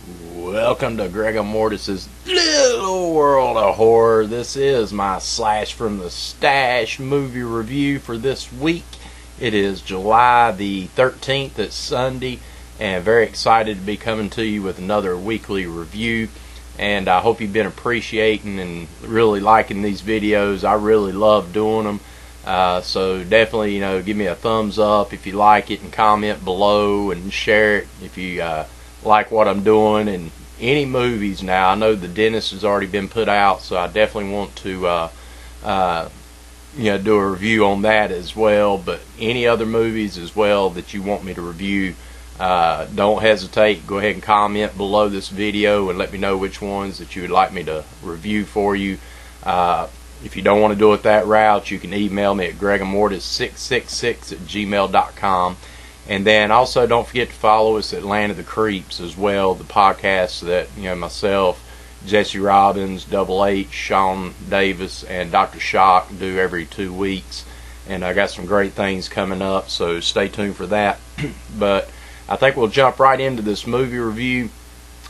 Welcome to Gregor Mortis's Little World of Horror. This is my Slash from the Stash movie review for this week. It is July the 13th, it's Sunday, and very excited to be coming to you with another weekly review. And I hope you've been appreciating and really liking these videos. I really love doing them. So definitely, give me a thumbs up if you like it, and comment below and share it if you like what I'm doing. And any movies now, I know The Dentist has already been put out, so I definitely want to do a review on that as well. But any other movies as well that you want me to review, don't hesitate. Go ahead and comment below this video and let me know which ones that you would like me to review for you. If you don't want to do it that route, you can email me at gregormortis666@gmail.com. And then also don't forget to follow us at Land of the Creeps as well, the podcast that myself, Jesse Robbins, Double H, Sean Davis, and Dr. Shock do every 2 weeks. And I got some great things coming up, so stay tuned for that. But I think we'll jump right into this movie review.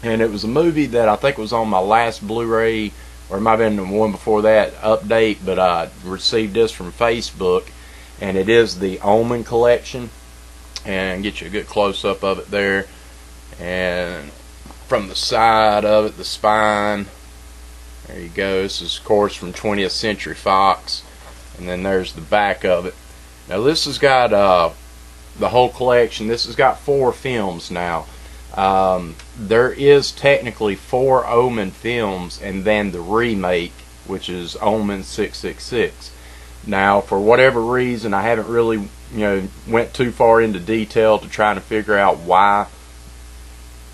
And it was a movie that I think was on my last Blu-ray, or it might have been the one before that, update, but I received this from Facebook, and it is the Omen collection. And get you a good close-up of it there, and from the side of it, the spine, there you go. This is, of course, from 20th Century Fox, and then there's the back of it. Now this has got the whole collection. This has got 4 films now. There is technically 4 Omen films, and then the remake, which is Omen 666. Now, for whatever reason, I haven't really, went too far into detail to try to figure out why.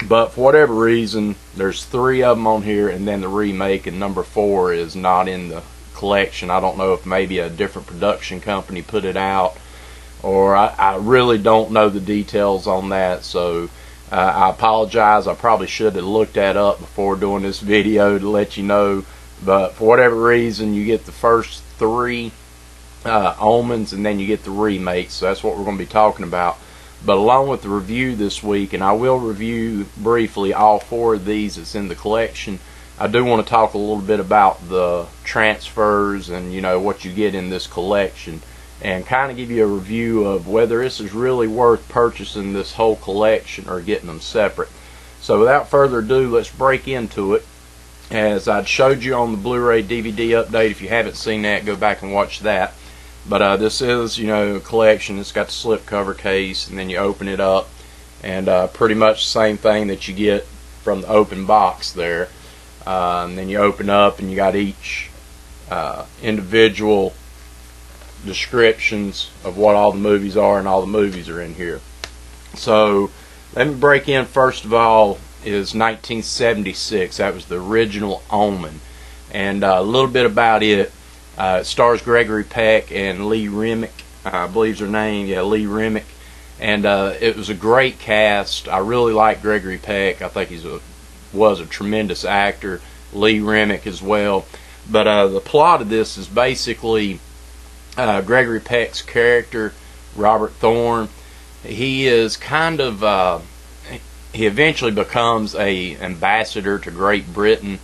But for whatever reason, there's 3 of them on here, and then the remake, and number 4 is not in the collection. I don't know if maybe a different production company put it out, or I really don't know the details on that. So I apologize. I probably should have looked that up before doing this video to let you know. But for whatever reason, you get the first 3 Omens, and then you get the remake. So that's what we're going to be talking about. But along with the review this week, and I will review briefly all 4 of these that's in the collection, I do want to talk a little bit about the transfers and what you get in this collection, and kind of give you a review of whether this is really worth purchasing this whole collection or getting them separate. So without further ado, let's break into it. As I showed you on the Blu-ray DVD update, if you haven't seen that, go back and watch that. But this is, a collection. It's got the slipcover case, and then you open it up, and pretty much the same thing that you get from the open box there. And then you open up, and you got each individual descriptions of what all the movies are, and all the movies are in here. So let me break in. First of all is 1976. That was the original Omen, and a little bit about it. It stars Gregory Peck and Lee Remick, I believe is her name. Yeah, Lee Remick. And it was a great cast. I really like Gregory Peck. I think he was a tremendous actor. Lee Remick as well. But the plot of this is basically Gregory Peck's character, Robert Thorne. He is kind of he eventually becomes a ambassador to Great Britain,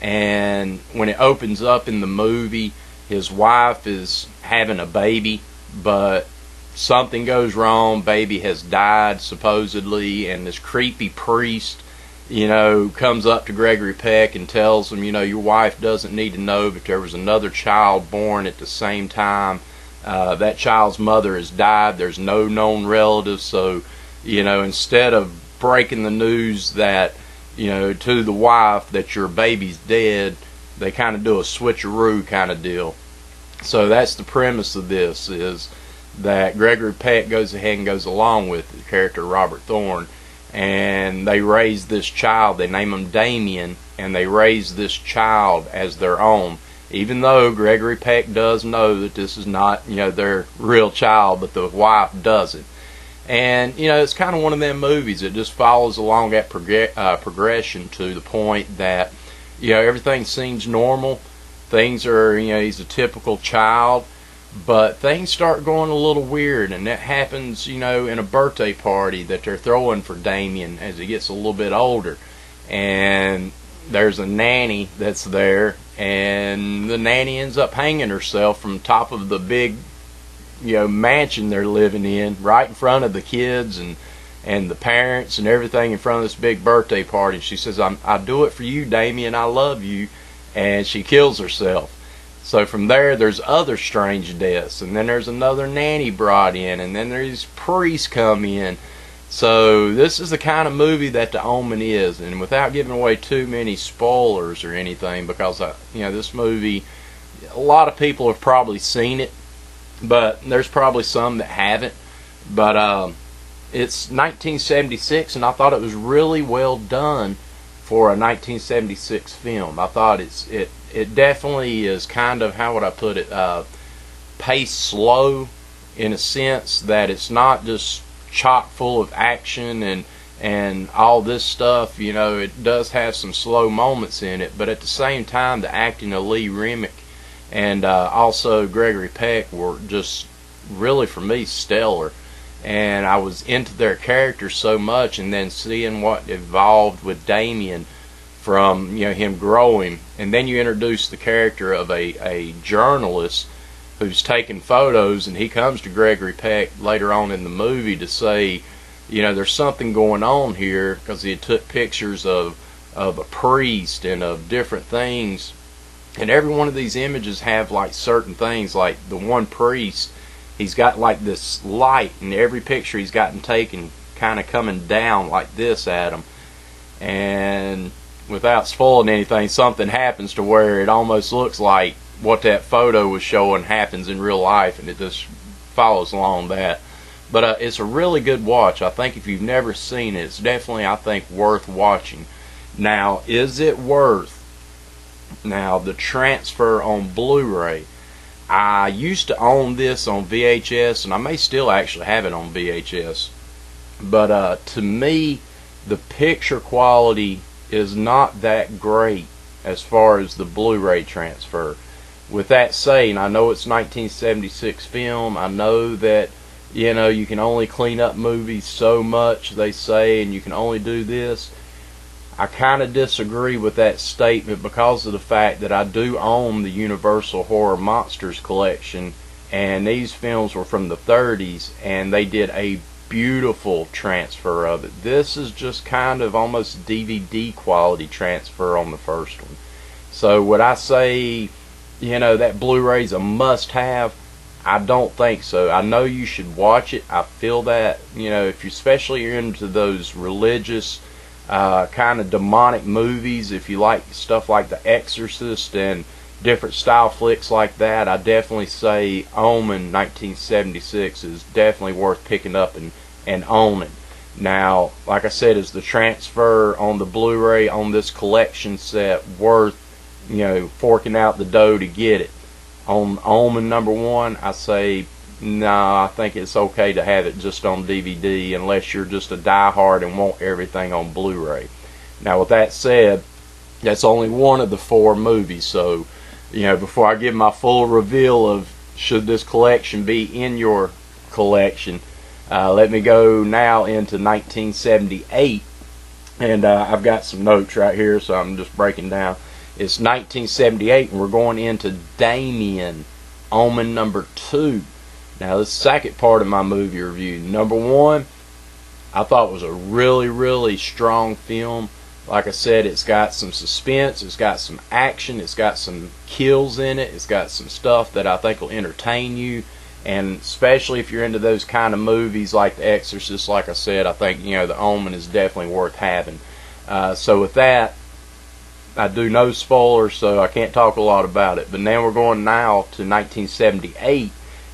and when it opens up in the movie, his wife is having a baby, but something goes wrong. Baby has died supposedly, and this creepy priest comes up to Gregory Peck and tells him, your wife doesn't need to know, but there was another child born at the same time. That child's mother has died. There's no known relatives, so instead of breaking the news that to the wife that your baby's dead, they kind of do a switcheroo kind of deal. So that's the premise of this, is that Gregory Peck goes ahead and goes along with the character Robert Thorne, and they raise this child. They name him Damien, and they raise this child as their own, even though Gregory Peck does know that this is not their real child, but the wife doesn't. And it's kind of one of them movies that just follows along that progression to the point that everything seems normal. Things are, he's a typical child, but things start going a little weird, and that happens, in a birthday party that they're throwing for Damien as he gets a little bit older. and there's a nanny that's there, and the nanny ends up hanging herself from the top of the big, mansion they're living in, right in front of the kids and the parents and everything, in front of this big birthday party. She says, I do it for you, Damien, I love you. And she kills herself. So from there's other strange deaths, and then there's another nanny brought in, and then there's priests come in. So this is the kind of movie that The Omen is, and without giving away too many spoilers or anything, because this movie, a lot of people have probably seen it, but there's probably some that haven't. But it's 1976, and I thought it was really well done for a 1976 film. I thought it definitely is kind of, how would I put it, paced slow, in a sense that it's not just chock full of action and all this stuff. It does have some slow moments in it, but at the same time, the acting of Lee Remick and also Gregory Peck were just really, for me, stellar. And I was into their characters so much, and then seeing what evolved with Damien from him growing, and then you introduce the character of a journalist who's taking photos, and he comes to Gregory Peck later on in the movie to say, there's something going on here, because he took pictures of a priest and of different things, and every one of these images have like certain things. Like the one priest, he's got like this light, and every picture he's gotten taken kind of coming down like this at him. And without spoiling anything, something happens to where it almost looks like what that photo was showing happens in real life, and it just follows along that. But it's a really good watch. I think if you've never seen it, it's definitely, I think, worth watching. Now, is it worth the transfer on Blu-ray? I used to own this on VHS, and I may still actually have it on VHS. But to me, the picture quality is not that great as far as the Blu-ray transfer. With that saying, I know it's 1976 film. I know that you can only clean up movies so much, they say, and you can only do this. I kind of disagree with that statement, because of the fact that I do own the Universal Horror Monsters collection, and these films were from the 30s, and they did a beautiful transfer of it. This is just kind of almost DVD quality transfer on the first one. So would I say, that Blu-ray's a must-have? I don't think so. I know you should watch it. I feel that, if you especially you're into those religious kind of demonic movies, if you like stuff like The Exorcist and different style flicks like that, I definitely say Omen 1976 is definitely worth picking up and owning. Now, like I said, is the transfer on the Blu-ray on this collection set worth forking out the dough to get it? On Omen #1, I say no. I think it's okay to have it just on DVD, unless you're just a diehard and want everything on Blu-ray. Now, with that said, that's only one of the 4 movies, so before I give my full reveal of should this collection be in your collection, let me go now into 1978, and I've got some notes right here, so I'm just breaking down. It's 1978, and we're going into Damien, Omen #2. Now, this second part of my movie review. #1, I thought was a really, really strong film. Like I said, it's got some suspense, it's got some action, it's got some kills in it, it's got some stuff that I think will entertain you. And especially if you're into those kind of movies like The Exorcist, like I said, I think The Omen is definitely worth having. So with that, I do no spoilers, so I can't talk a lot about it. But now we're going now to 1978,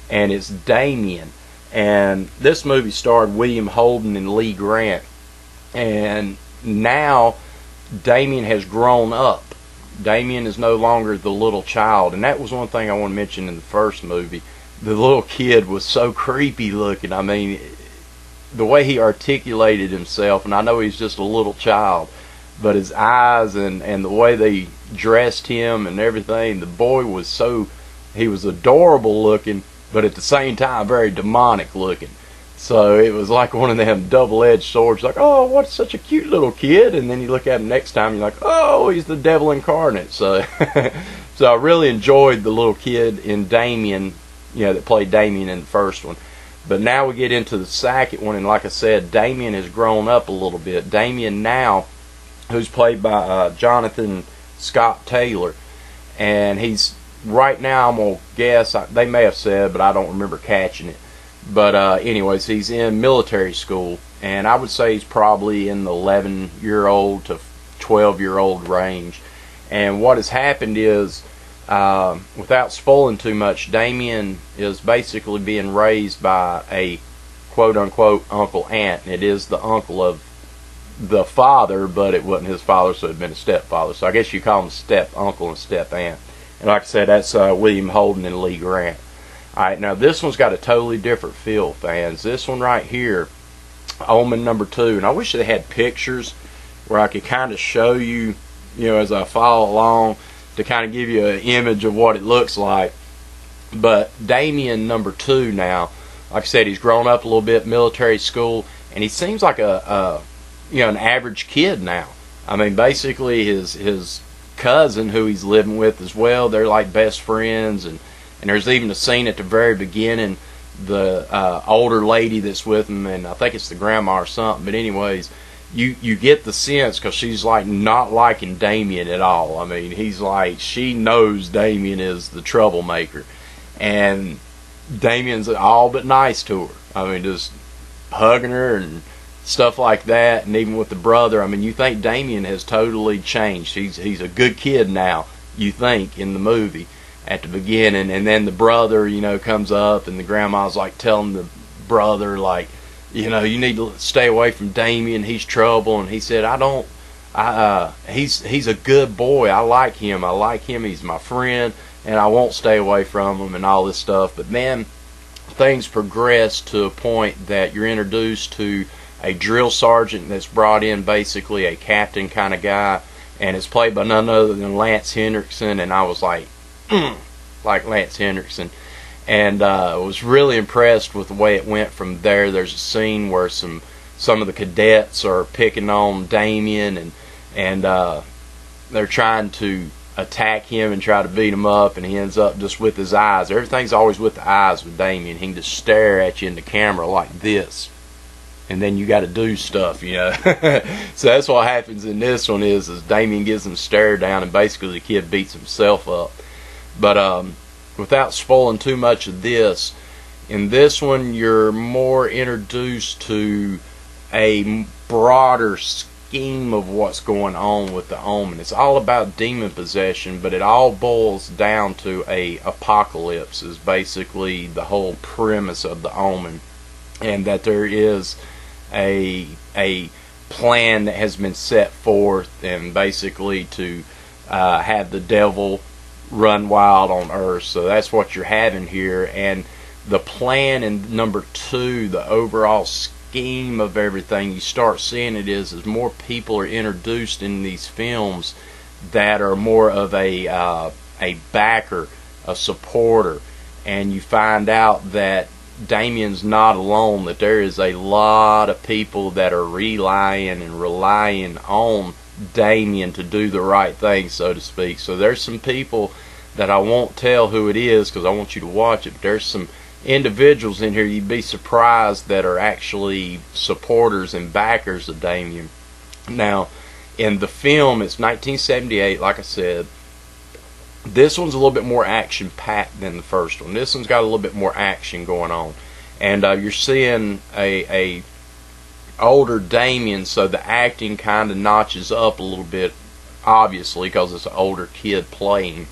and it's Damien. And this movie starred William Holden and Lee Grant. And now Damien has grown up. Damien is no longer the little child. And that was one thing I want to mention in the first movie. The little kid was so creepy looking. I mean, the way he articulated himself, and I know he's just a little child, but his eyes and the way they dressed him and everything, the boy was he was adorable looking, but at the same time very demonic looking. So it was like one of them double-edged swords, like, oh, what's such a cute little kid, and then you look at him next time, you're like, oh, he's the devil incarnate. So so I really enjoyed the little kid in Damien, that played Damien in the first one. But now we get into the second one, and like I said, Damien has grown up a little bit. Damien now, who's played by Jonathan Scott Taylor, and he's, right now, I'm going to guess, they may have said, but I don't remember catching it. But anyways, he's in military school, and I would say he's probably in the 11-year-old to 12-year-old range. And what has happened is, without spoiling too much, Damien is basically being raised by a quote-unquote Uncle Aunt. It is the uncle of the father, but it wasn't his father, so it had been a stepfather. So I guess you call him step-uncle and step-aunt. And like I said, that's William Holden and Lee Grant. Alright, now this one's got a totally different feel, fans. This one right here, Omen #2, and I wish they had pictures where I could kind of show you, as I follow along, to kind of give you an image of what it looks like. But Damien #2 now, like I said, he's grown up a little bit, military school, and he seems like an average kid now. I mean, basically his cousin, who he's living with as well, they're like best friends, and there's even a scene at the very beginning, the older lady that's with him, and I think it's the grandma or something, but anyways, you get the sense, because she's like not liking Damien at all. I mean, he's like, she knows Damien is the troublemaker, and Damien's all but nice to her. I mean, just hugging her and stuff like that. And even with the brother, I mean, you think Damien has totally changed. He's a good kid now, you think, in the movie at the beginning. And then the brother, comes up, and the grandma's like telling the brother, like, you need to stay away from Damien, he's trouble. And he said, he's a good boy, I like him, he's my friend, and I won't stay away from him, and all this stuff. But man, things progress to a point that you're introduced to a drill sergeant that's brought in, basically a captain kind of guy, and it's played by none other than Lance Henriksen. And I was like Lance Henriksen, and was really impressed with the way it went from there. There's a scene where some of the cadets are picking on Damien, and they're trying to attack him and try to beat him up, and he ends up just with his eyes. Everything's always with the eyes with Damien. He can just stare at you in the camera like this, and then you got to do stuff, So that's what happens in this one is Damien gives him a stare down, and basically the kid beats himself up. But without spoiling too much of this, in this one you're more introduced to a broader scheme of what's going on with the Omen. It's all about demon possession, but it all boils down to a apocalypse is basically the whole premise of the Omen, and that there is a plan that has been set forth, and basically to have the devil run wild on earth. So that's what you're having here. And the plan in #2, the overall scheme of everything, you start seeing it is more people are introduced in these films that are more of a backer, a supporter, and you find out that Damien's not alone, that there is a lot of people that are relying on Damien to do the right thing, so to speak. So there's some people that I won't tell who it is because I want you to watch it, but there's some individuals in here you'd be surprised that are actually supporters and backers of Damien. Now, in the film, it's 1978, like I said. This one's a little bit more action-packed than the first one. This one's got a little bit more action going on. And you're seeing a older Damien, so the acting kind of notches up a little bit, obviously, because it's an older kid playing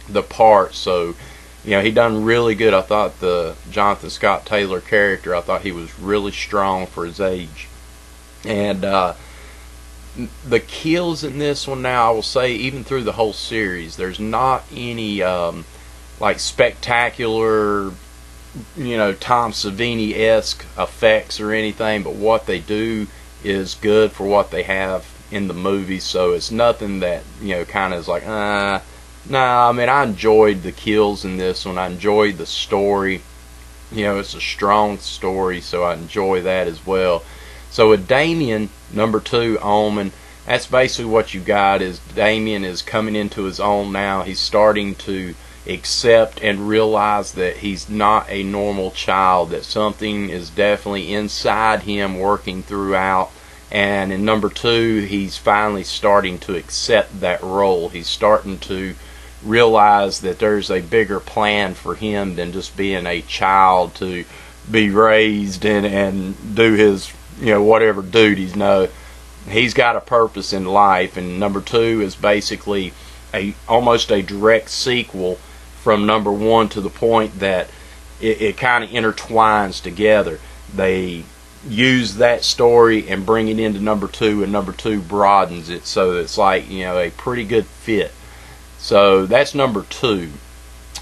the part. So, he done really good. I thought the Jonathan Scott Taylor character, I thought he was really strong for his age. And the kills in this one now, I will say, even through the whole series, there's not any like spectacular, Tom Savini-esque effects or anything, but what they do is good for what they have in the movie. So it's nothing that kind of is like nah. I mean, I enjoyed the kills in this one. I enjoyed the story. it's a strong story, so I enjoy that as well. So with Damien, number 2, Omen, that's basically what you got. Is Damien is coming into his own now. He's starting to accept and realize that he's not a normal child, that something is definitely inside him working throughout. And in number 2, he's finally starting to accept that role. He's starting to realize that there's a bigger plan for him than just being a child to be raised and do his whatever duties. No, he's got a purpose in life, and number 2 is basically almost a direct sequel from number 1, to the point that it kind of intertwines together. They use that story and bring it into number 2, and number 2 broadens it, so it's like a pretty good fit. So that's number 2.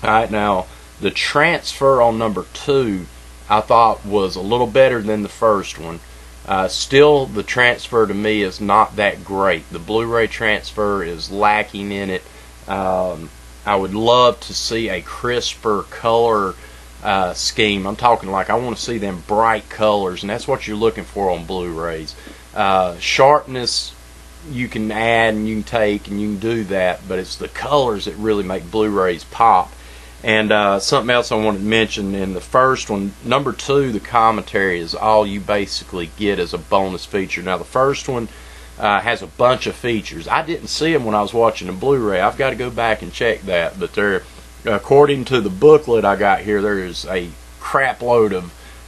Alright, now the transfer on number 2 I thought was a little better than the first one. Still, the transfer to me is not that great. The Blu-ray transfer is lacking in it. I would love to see a crisper color scheme. I'm talking like I want to see them bright colors, and that's what you're looking for on Blu-rays. Sharpness you can add and you can take and you can do that, but it's the colors that really make Blu-rays pop. And something else I wanted to mention, in the first one, number 2, the commentary is all you basically get as a bonus feature. Now the first one has a bunch of features. I didn't see them when I was watching the Blu-ray. I've got to go back and check that, but there, according to the booklet I got here, there is a crap load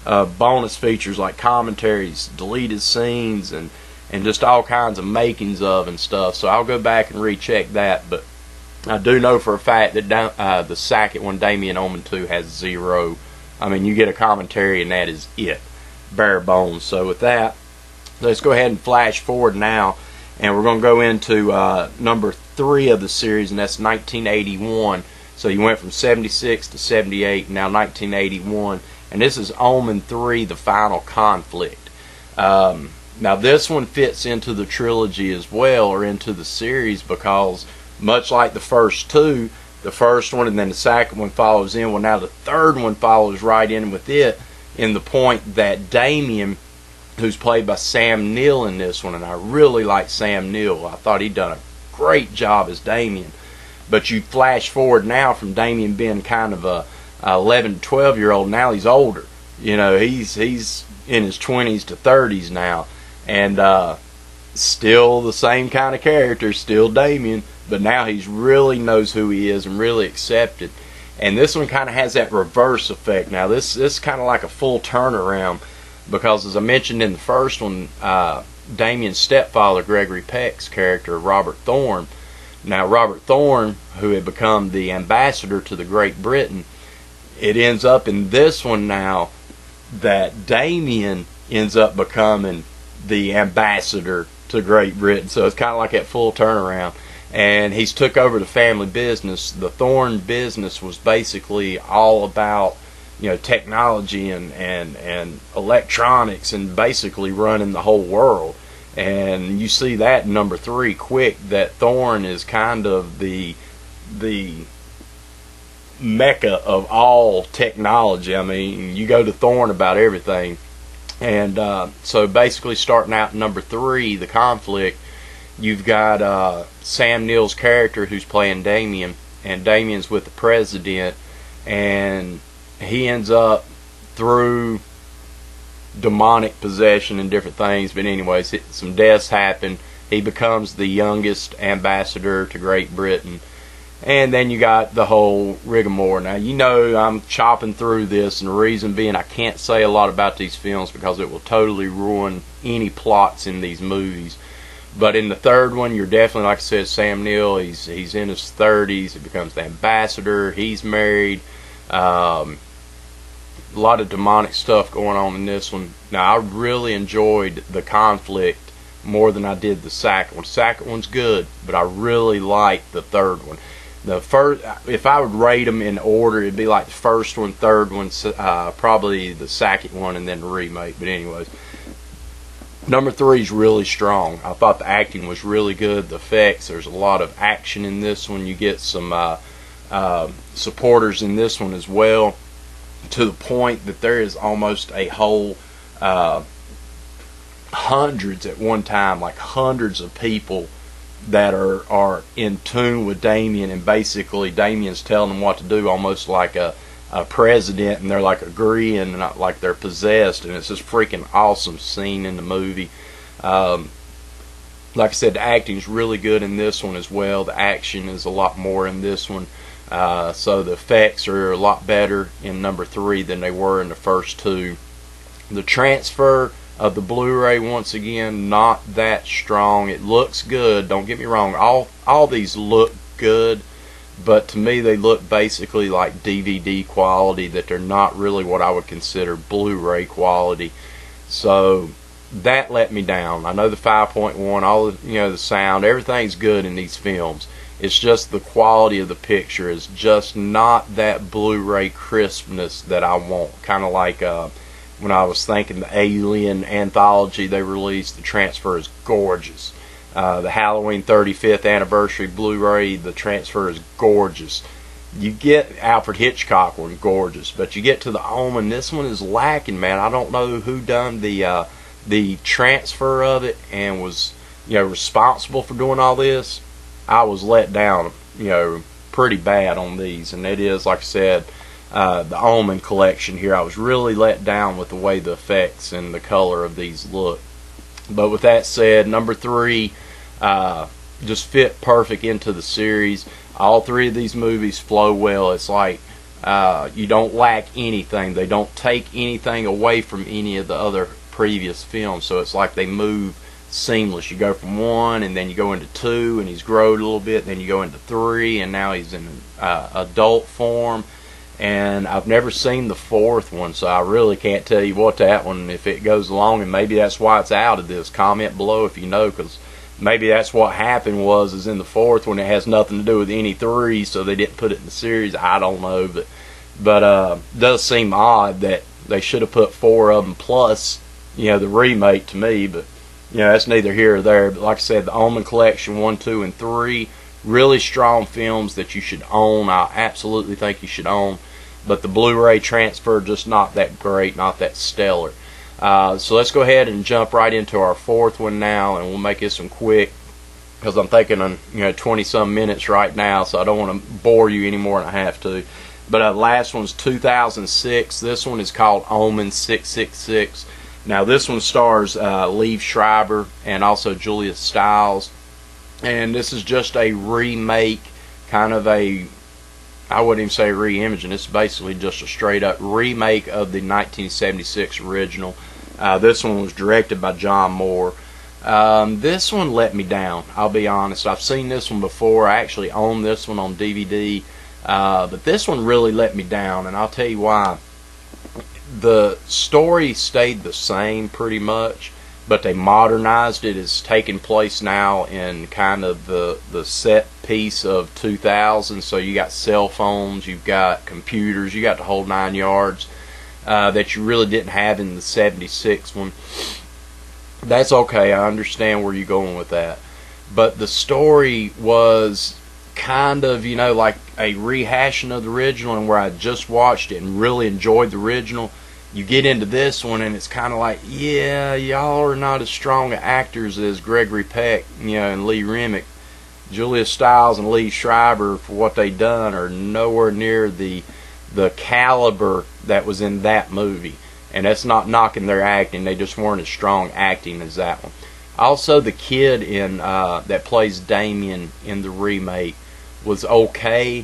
of bonus features like commentaries, deleted scenes, and just all kinds of makings of and stuff. So I'll go back and recheck that, but I do know for a fact that the second one, Damien Omen 2, has 0. I mean, you get a commentary and that is it, bare bones. So with that, let's go ahead and flash forward now, and we're going to go into number 3 of the series, and that's 1981. So you went from 76 to 78, and now 1981, and this is Omen 3, The Final Conflict. Now this one fits into the trilogy as well, or into the series, because much like the first 2, the first one and then the second one follows in. Well, now the third one follows right in with it, in the point that Damien, who's played by Sam Neill in this one, and I really like Sam Neill. I thought he'd done a great job as Damien. But you flash forward now from Damien being kind of a 11 to 12-year-old. Now he's older. He's in his 20s to 30s now, and still the same kind of character, still Damien, but now he's really knows who he is and really accepted. And this one kind of has that reverse effect. Now this is kind of like a full turnaround, because as I mentioned in the first one, Damien's stepfather, Gregory Peck's character, Robert Thorne. Now Robert Thorne, who had become the ambassador to the Great Britain, it ends up in this one now that Damien ends up becoming the ambassador to Great Britain. So it's kind of like that full turnaround. And he's took over the family business. The Thorne business was basically all about technology and electronics, and basically running the whole world. And you see that in number 3 quick, that Thorne is kind of the mecca of all technology. I mean, you go to Thorne about everything. And so basically starting out in number 3, the conflict, you've got Sam Neill's character who's playing Damien, and Damien's with the president, and he ends up through demonic possession and different things, but anyways, some deaths happen. He becomes the youngest ambassador to Great Britain, and then you got the whole rigmarole. Now I'm chopping through this, and the reason being I can't say a lot about these films because it will totally ruin any plots in these movies. But in the third one, you're definitely, like I said, Sam Neill. He's in his 30s. He becomes the ambassador. He's married. A lot of demonic stuff going on in this one. Now, I really enjoyed the conflict more than I did the second one. The second one's good, but I really liked the third one. The first, if I would rate them in order, it'd be like the first one, third one, probably the second one, and then the remake. But anyways, number 3 is really strong. I thought the acting was really good. The effects, there's a lot of action in this one. You get some supporters in this one as well. to the point that there is almost a whole hundreds at one time, like hundreds of people that are in tune with Damien, and basically Damien's telling them what to do, almost like a president, and they're like agreeing, not like they're possessed, and it's this freaking awesome scene in the movie. Like I said, the acting is really good in this one as well. The action is a lot more in this one, so the effects are a lot better in number 3 than they were in the first 2. The transfer of the Blu-ray, once again, not that strong. It looks good, don't get me wrong, all these look good, but to me they look basically like DVD quality, that they're not really what I would consider Blu-ray quality. So that let me down. I know the 5.1, all the, the sound, everything's good in these films. It's just the quality of the picture is just not that Blu-ray crispness that I want. Kind of like when I was thinking the Alien anthology they released, the transfer is gorgeous. The Halloween 35th anniversary Blu-ray, the transfer is gorgeous. You get Alfred Hitchcock one, gorgeous, but you get to the Omen, this one is lacking, man. I don't know who done the transfer of it and was responsible for doing all this. I was let down pretty bad on these, and it is, like I said, the Omen collection here, I was really let down with the way the effects and the color of these look. But with that said, number 3 just fit perfect into the series. All 3 of these movies flow well. It's like you don't lack anything. They don't take anything away from any of the other previous films, so it's like they move seamless. You go from 1 and then you go into 2 and he's grown a little bit, then you go into 3 and now he's in adult form. And I've never seen the 4th one, so I really can't tell you what that one, if it goes along, and maybe that's why it's out of this. Comment below if you know, because maybe that's what happened is in the 4th one it has nothing to do with any 3, so they didn't put it in the series. I don't know, but it does seem odd that they should have put 4 of them plus the remake to me, but that's neither here or there. But like I said, the Omen collection 1, 2, and 3, really strong films that you should own. I absolutely think you should own. But the Blu-ray transfer just not that great, not that stellar. So let's go ahead and jump right into our 4th one now, and we'll make this one quick because I'm thinking on 20-some minutes right now, so I don't want to bore you any more than I have to. But the last one's 2006. This one is called Omen 666. Now this one stars Liev Schreiber and also Julia Stiles, and this is just a remake, kind of I wouldn't even say re-imaging. It's basically just a straight up remake of the 1976 original. This one was directed by John Moore. This one let me down, I'll be honest. I've seen this one before. I actually own this one on DVD, but this one really let me down, and I'll tell you why. The story stayed the same pretty much, but they modernized it. It's taking place now in kind of the set piece of 2000. So you got cell phones, you've got computers, you got the whole 9 yards that you really didn't have in the 76 one. That's okay. I understand where you're going with that. But the story was kind of, like a rehashing of the original, and where I just watched it and really enjoyed the original. You get into this one and it's kind of like, yeah, y'all are not as strong actors as Gregory Peck, and Lee Remick. Julia Stiles and Liev Schreiber, for what they done, are nowhere near the caliber that was in that movie. And that's not knocking their acting. They just weren't as strong acting as that one. Also, the kid in that plays Damien in the remake was okay,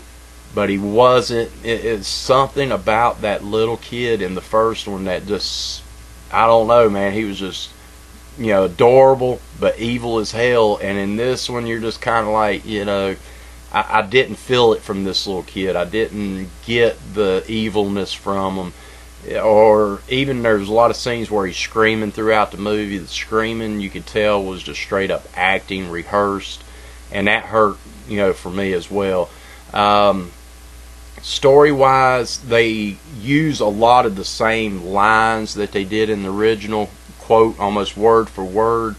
but he wasn't. It's something about that little kid in the first one that just, I don't know, man. He was just, adorable, but evil as hell. And in this one, you're just kind of like, I didn't feel it from this little kid. I didn't get the evilness from him. Or even there's a lot of scenes where he's screaming throughout the movie. The screaming, you could tell, was just straight up acting, rehearsed. And that hurt, for me as well. Story-wise, they use a lot of the same lines that they did in the original, quote, almost word for word.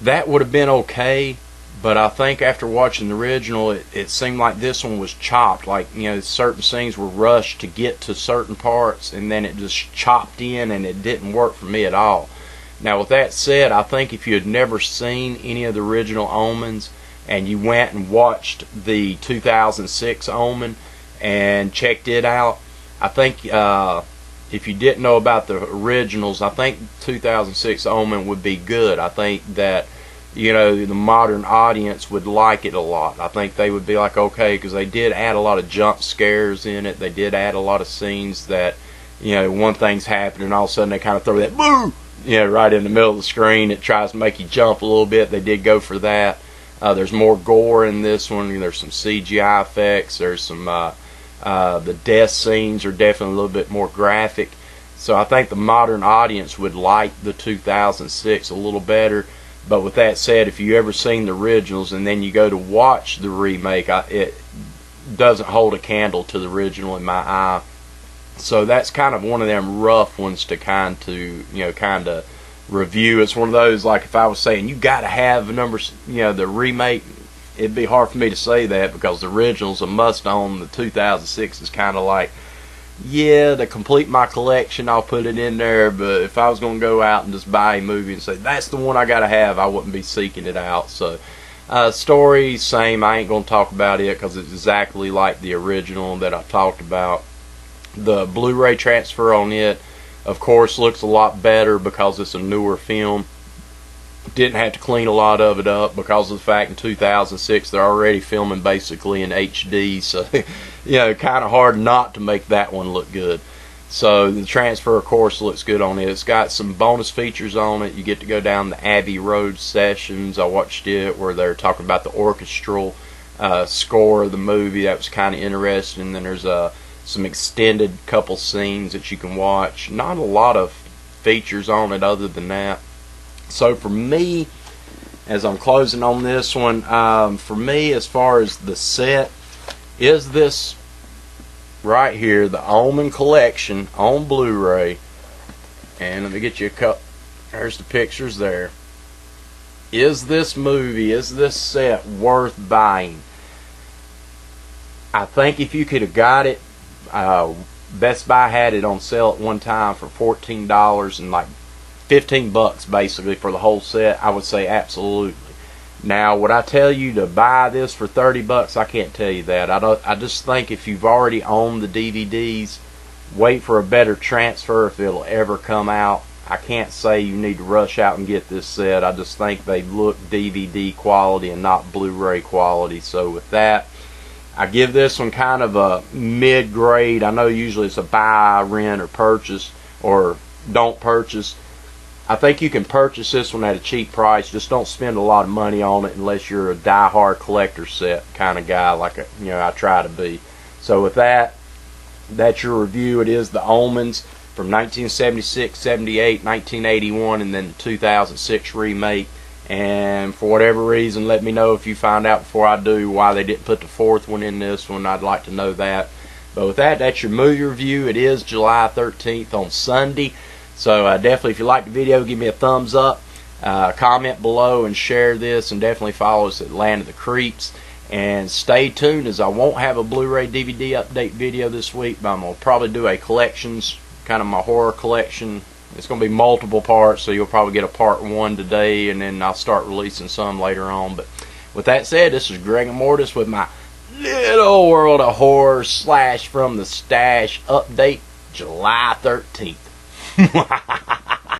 That would have been okay, But I think after watching the original, it seemed like this one was chopped. Like, you know, certain scenes were rushed to get to certain parts, and then it just chopped in, and it didn't work for me at all. Now, with that said, I think if you had never seen any of the original Omens, and you went and watched the 2006 Omen and checked it out, I think if you didn't know about the originals, I think 2006 Omen would be good. I think that, you know, the modern audience would like it a lot. I think they would be like, okay, because they did add a lot of jump scares in it. They did add a lot of scenes that, you know, one thing's happening, and all of a sudden they kind of throw that boo, you know, right in the middle of the screen. It tries to make you jump a little bit. They did go for that. There's more gore in this one. There's some CGI effects. There's some the death scenes are definitely a little bit more graphic. So I think the modern audience would like the 2006 a little better. But with that said, if you ever seen the originals and then you go to watch the remake, it doesn't hold a candle to the original in my eye. So that's kind of one of them rough ones to kind of review. It's one of those, like if I was saying you got to have the remake, it'd be hard for me to say that because the original's a must own. The 2006 is kind of like, yeah, to complete my collection, I'll put it in there. But if I was going to go out and just buy a movie and say that's the one I got to have, I wouldn't be seeking it out. So story, same. I ain't going to talk about it because it's exactly like the original that I talked about. The Blu-ray transfer on it, of course, looks a lot better because it's a newer film. Didn't have to clean a lot of it up because of the fact in 2006 they're already filming basically in HD, so you know, kind of hard not to make that one look good. So the transfer, of course, looks good on it. It's got some bonus features on it. You get to go down the Abbey Road sessions. I watched it where they're talking about the orchestral score of the movie. That was kind of interesting. And then there's some extended couple scenes that you can watch. Not a lot of features on it other than that. So for me, as I'm closing on this one, for me, as far as the set, is this right here, the Omen collection on Blu-ray. And let me get you a cup. There's the pictures there. Is this set worth buying? I think if you could have got it, Best Buy had it on sale at one time for $14 and like $15 basically for the whole set. I would say absolutely. Now, would I tell you to buy this for $30? I can't tell you that. I just think if you've already owned the DVDs, wait for a better transfer if it'll ever come out. I can't say you need to rush out and get this set. I just think they look DVD quality and not Blu-ray quality. So with that, I give this one kind of a mid-grade. I know usually it's a buy, rent, or purchase, or don't purchase. I think you can purchase this one at a cheap price. Just don't spend a lot of money on it unless you're a die-hard collector set kind of guy like I try to be. So with that, that's your review. It is the Omens from 1976, 78, 1981, and then the 2006 remake. And for whatever reason, let me know if you find out before I do why they didn't put the fourth one in this one. I'd like to know that. But with that, that's your movie review. It is July 13th on Sunday. So definitely, if you liked the video, give me a thumbs up. Comment below and share this. And definitely follow us at Land of the Creeps. And stay tuned, as I won't have a Blu-ray DVD update video this week. But I'm going to probably do a collections, kind of my horror collection. It's going to be multiple parts, so you'll probably get a part 1 today, and then I'll start releasing some later on. But with that said, this is Greg and Mortis with my Little World of Horror / From the Stash update, July 13th.